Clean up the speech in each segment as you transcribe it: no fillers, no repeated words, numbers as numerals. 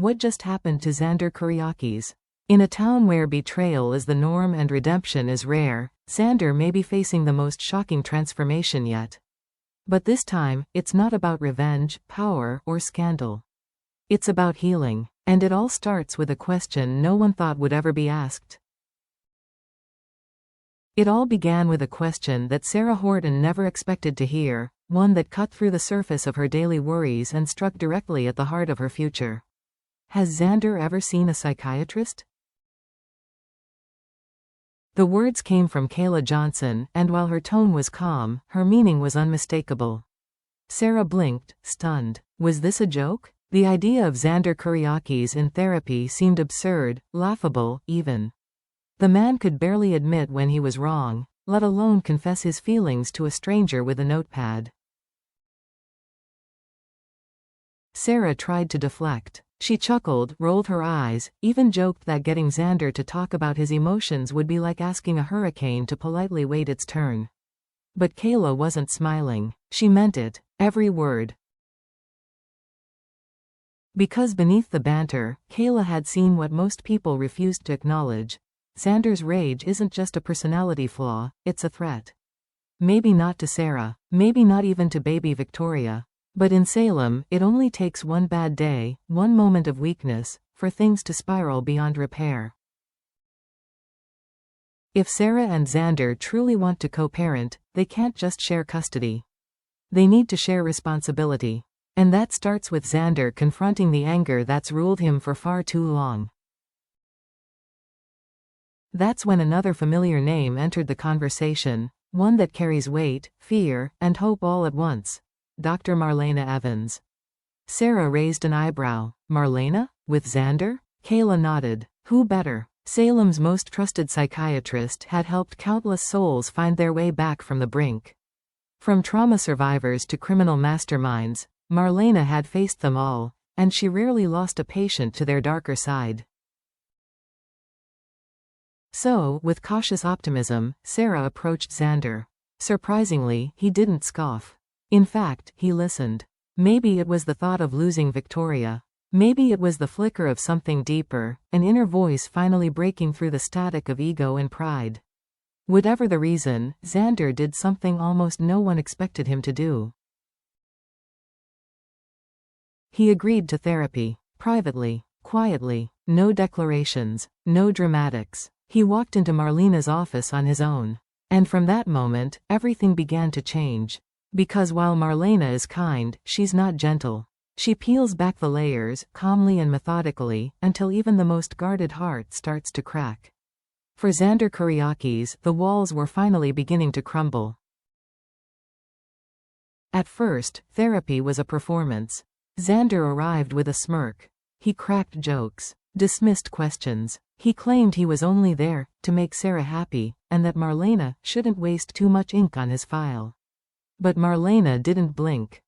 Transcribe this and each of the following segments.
What just happened to Xander Kuriakis? In a town where betrayal is the norm and redemption is rare, Xander may be facing the most shocking transformation yet. But this time, it's not about revenge, power, or scandal. It's about healing. And it all starts with a question no one thought would ever be asked. It all began with a question that Sarah Horton never expected to hear, one that cut through the surface of her daily worries and struck directly at the heart of her future. Has Xander ever seen a psychiatrist? The words came from Kayla Johnson, and while her tone was calm, her meaning was unmistakable. Sarah blinked, stunned. Was this a joke? The idea of Xander Kuriakis in therapy seemed absurd, laughable, even. The man could barely admit when he was wrong, let alone confess his feelings to a stranger with a notepad. Sarah tried to deflect. She chuckled, rolled her eyes, even joked that getting Xander to talk about his emotions would be like asking a hurricane to politely wait its turn. But Kayla wasn't smiling. She meant it, every word. Because beneath the banter, Kayla had seen what most people refused to acknowledge. Xander's rage isn't just a personality flaw, it's a threat. Maybe not to Sarah, maybe not even to baby Victoria. But in Salem, it only takes one bad day, one moment of weakness, for things to spiral beyond repair. If Sarah and Xander truly want to co-parent, they can't just share custody. They need to share responsibility. And that starts with Xander confronting the anger that's ruled him for far too long. That's when another familiar name entered the conversation, one that carries weight, fear, and hope all at once. Dr. Marlena Evans. Sarah raised an eyebrow. Marlena? With Xander? Kayla nodded. Who better? Salem's most trusted psychiatrist had helped countless souls find their way back from the brink. From trauma survivors to criminal masterminds, Marlena had faced them all, and she rarely lost a patient to their darker side. So, with cautious optimism, Sarah approached Xander. Surprisingly, he didn't scoff. In fact, he listened. Maybe it was the thought of losing Victoria. Maybe it was the flicker of something deeper, an inner voice finally breaking through the static of ego and pride. Whatever the reason, Xander did something almost no one expected him to do. He agreed to therapy. Privately. Quietly. No declarations. No dramatics. He walked into Marlena's office on his own. And from that moment, everything began to change. Because while Marlena is kind, she's not gentle. She peels back the layers, calmly and methodically, until even the most guarded heart starts to crack. For Xander Kuriakis, the walls were finally beginning to crumble. At first, therapy was a performance. Xander arrived with a smirk. He cracked jokes, dismissed questions. He claimed he was only there to make Sarah happy, and that Marlena shouldn't waste too much ink on his file. But Marlena didn't blink.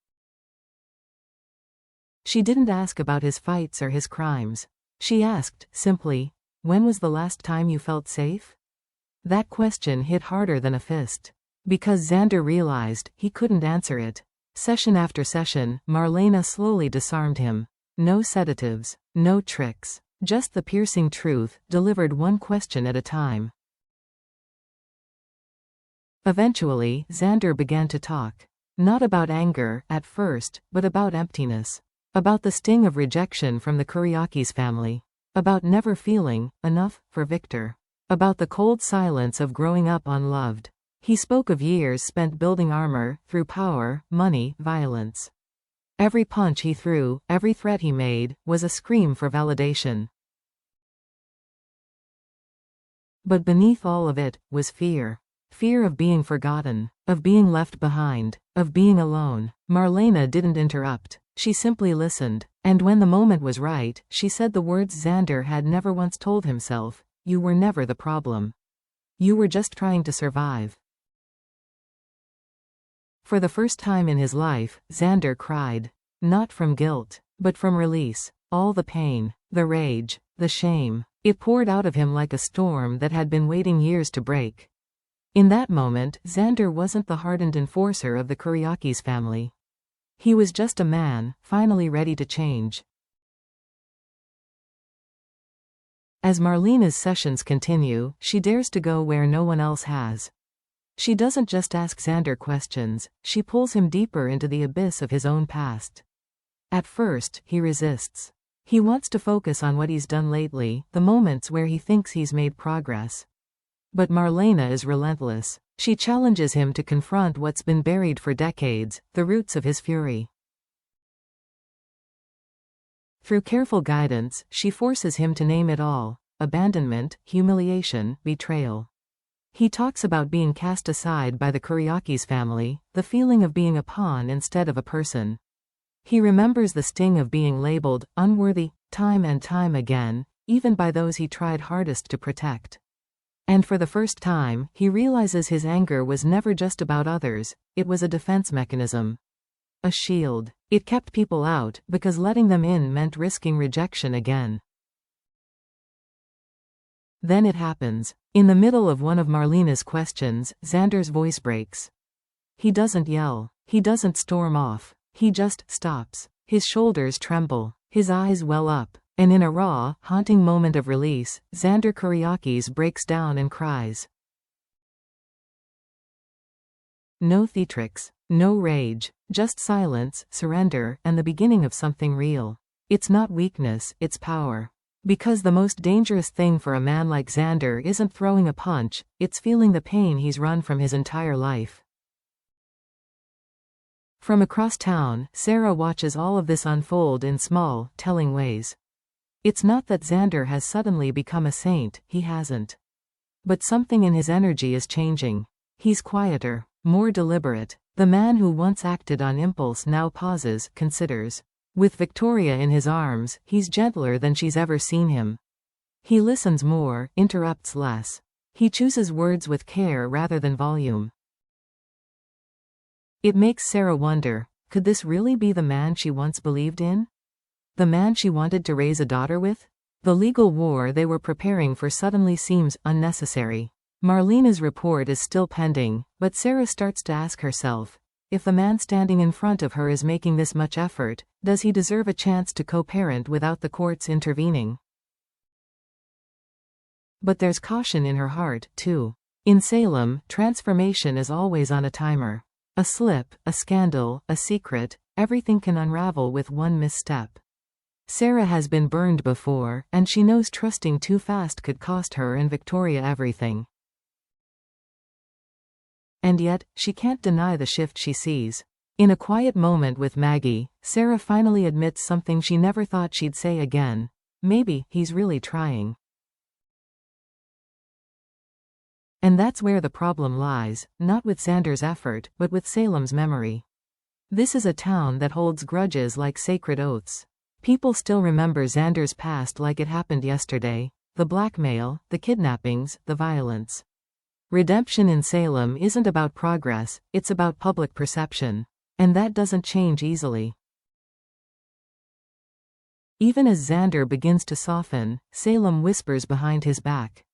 She didn't ask about his fights or his crimes. She asked, simply, when was the last time you felt safe? That question hit harder than a fist. Because Xander realized he couldn't answer it. Session after session, Marlena slowly disarmed him. No sedatives, no tricks. Just the piercing truth, delivered one question at a time. Eventually, Xander began to talk. Not about anger, at first, but about emptiness. About the sting of rejection from the Kuriakis family. About never feeling enough for Victor. About the cold silence of growing up unloved. He spoke of years spent building armor, through power, money, violence. Every punch he threw, every threat he made, was a scream for validation. But beneath all of it, was fear. Fear of being forgotten, of being left behind, of being alone. Marlena didn't interrupt. She simply listened, and when the moment was right, she said the words Xander had never once told himself: you were never the problem. You were just trying to survive. For the first time in his life, Xander cried. Not from guilt, but from release. All the pain, the rage, the shame, it poured out of him like a storm that had been waiting years to break. In that moment, Xander wasn't the hardened enforcer of the Kuriakis family. He was just a man, finally ready to change. As Marlena's sessions continue, she dares to go where no one else has. She doesn't just ask Xander questions, she pulls him deeper into the abyss of his own past. At first, he resists. He wants to focus on what he's done lately, the moments where he thinks he's made progress. But Marlena is relentless. She challenges him to confront what's been buried for decades, the roots of his fury. Through careful guidance, she forces him to name it all: abandonment, humiliation, betrayal. He talks about being cast aside by the Kuriakis family, the feeling of being a pawn instead of a person. He remembers the sting of being labeled unworthy, time and time again, even by those he tried hardest to protect. And for the first time, he realizes his anger was never just about others, it was a defense mechanism. A shield. It kept people out, because letting them in meant risking rejection again. Then it happens. In the middle of one of Marlena's questions, Xander's voice breaks. He doesn't yell. He doesn't storm off. He just stops. His shoulders tremble. His eyes well up. And in a raw, haunting moment of release, Xander Kuriakis breaks down and cries. No theatrics. No rage. Just silence, surrender, and the beginning of something real. It's not weakness, it's power. Because the most dangerous thing for a man like Xander isn't throwing a punch, it's feeling the pain he's run from his entire life. From across town, Sarah watches all of this unfold in small, telling ways. It's not that Xander has suddenly become a saint, he hasn't. But something in his energy is changing. He's quieter, more deliberate. The man who once acted on impulse now pauses, considers. With Victoria in his arms, he's gentler than she's ever seen him. He listens more, interrupts less. He chooses words with care rather than volume. It makes Sarah wonder, could this really be the man she once believed in? The man she wanted to raise a daughter with? The legal war they were preparing for suddenly seems unnecessary. Marlena's report is still pending, but Sarah starts to ask herself, if the man standing in front of her is making this much effort, does he deserve a chance to co-parent without the courts intervening? But there's caution in her heart, too. In Salem, transformation is always on a timer. A slip, a scandal, a secret, everything can unravel with one misstep. Sarah has been burned before, and she knows trusting too fast could cost her and Victoria everything. And yet, she can't deny the shift she sees. In a quiet moment with Maggie, Sarah finally admits something she never thought she'd say again. Maybe he's really trying. And that's where the problem lies, not with Xander's effort, but with Salem's memory. This is a town that holds grudges like sacred oaths. People still remember Xander's past like it happened yesterday. The blackmail, the kidnappings, the violence. Redemption in Salem isn't about progress, it's about public perception. And that doesn't change easily. Even as Xander begins to soften, Salem whispers behind his back.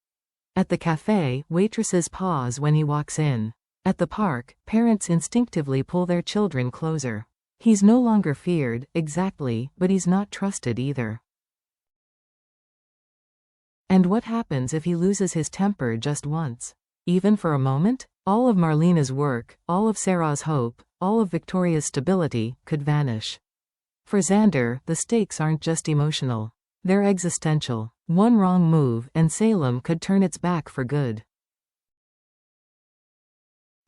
At the cafe, waitresses pause when he walks in. At the park, parents instinctively pull their children closer. He's no longer feared, exactly, but he's not trusted either. And what happens if he loses his temper just once? Even for a moment? All of Marlena's work, all of Sarah's hope, all of Victoria's stability, could vanish. For Xander, the stakes aren't just emotional. They're existential. One wrong move, and Salem could turn its back for good.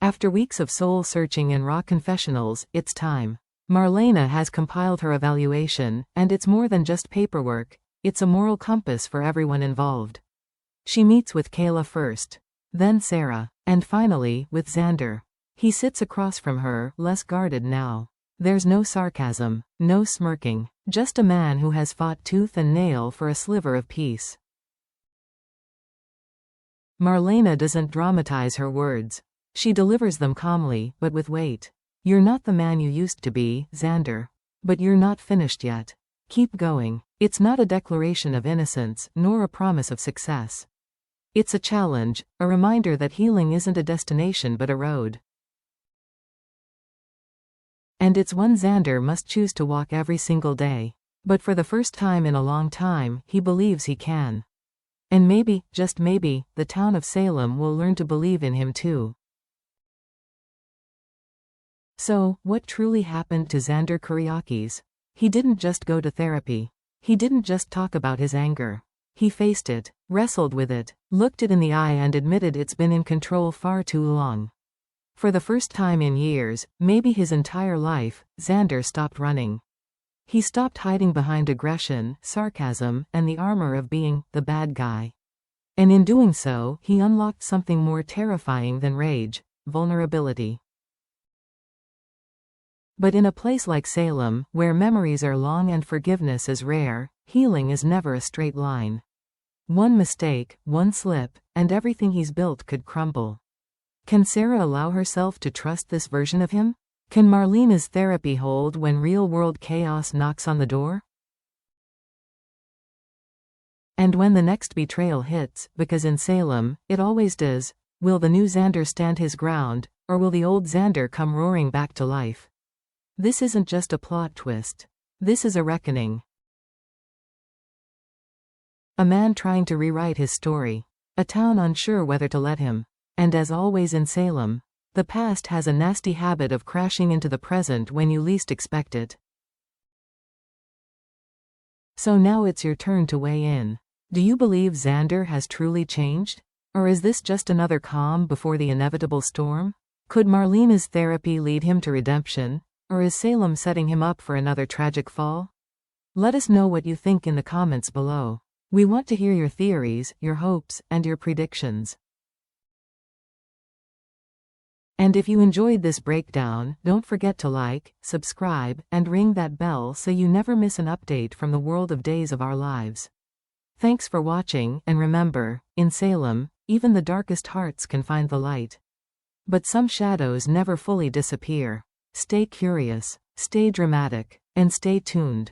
After weeks of soul-searching and raw confessionals, it's time. Marlena has compiled her evaluation, and it's more than just paperwork, it's a moral compass for everyone involved. She meets with Kayla first. Then Sarah. And finally, with Xander. He sits across from her, less guarded now. There's no sarcasm, no smirking, just a man who has fought tooth and nail for a sliver of peace. Marlena doesn't dramatize her words. She delivers them calmly, but with weight. You're not the man you used to be, Xander. But you're not finished yet. Keep going. It's not a declaration of innocence, nor a promise of success. It's a challenge, a reminder that healing isn't a destination but a road. And it's one Xander must choose to walk every single day. But for the first time in a long time, he believes he can. And maybe, just maybe, the town of Salem will learn to believe in him too. So, what truly happened to Xander Kyriakis? He didn't just go to therapy. He didn't just talk about his anger. He faced it, wrestled with it, looked it in the eye and admitted it's been in control far too long. For the first time in years, maybe his entire life, Xander stopped running. He stopped hiding behind aggression, sarcasm, and the armor of being the bad guy. And in doing so, he unlocked something more terrifying than rage: vulnerability. But in a place like Salem, where memories are long and forgiveness is rare, healing is never a straight line. One mistake, one slip, and everything he's built could crumble. Can Sarah allow herself to trust this version of him? Can Marlena's therapy hold when real-world chaos knocks on the door? And when the next betrayal hits, because in Salem, it always does, will the new Xander stand his ground, or will the old Xander come roaring back to life? This isn't just a plot twist. This is a reckoning. A man trying to rewrite his story. A town unsure whether to let him. And as always in Salem, the past has a nasty habit of crashing into the present when you least expect it. So now it's your turn to weigh in. Do you believe Xander has truly changed? Or is this just another calm before the inevitable storm? Could Marlena's therapy lead him to redemption? Or is Salem setting him up for another tragic fall? Let us know what you think in the comments below. We want to hear your theories, your hopes, and your predictions. And if you enjoyed this breakdown, don't forget to like, subscribe, and ring that bell so you never miss an update from the world of Days of Our Lives. Thanks for watching, and remember, in Salem, even the darkest hearts can find the light. But some shadows never fully disappear. Stay curious, stay dramatic, and stay tuned.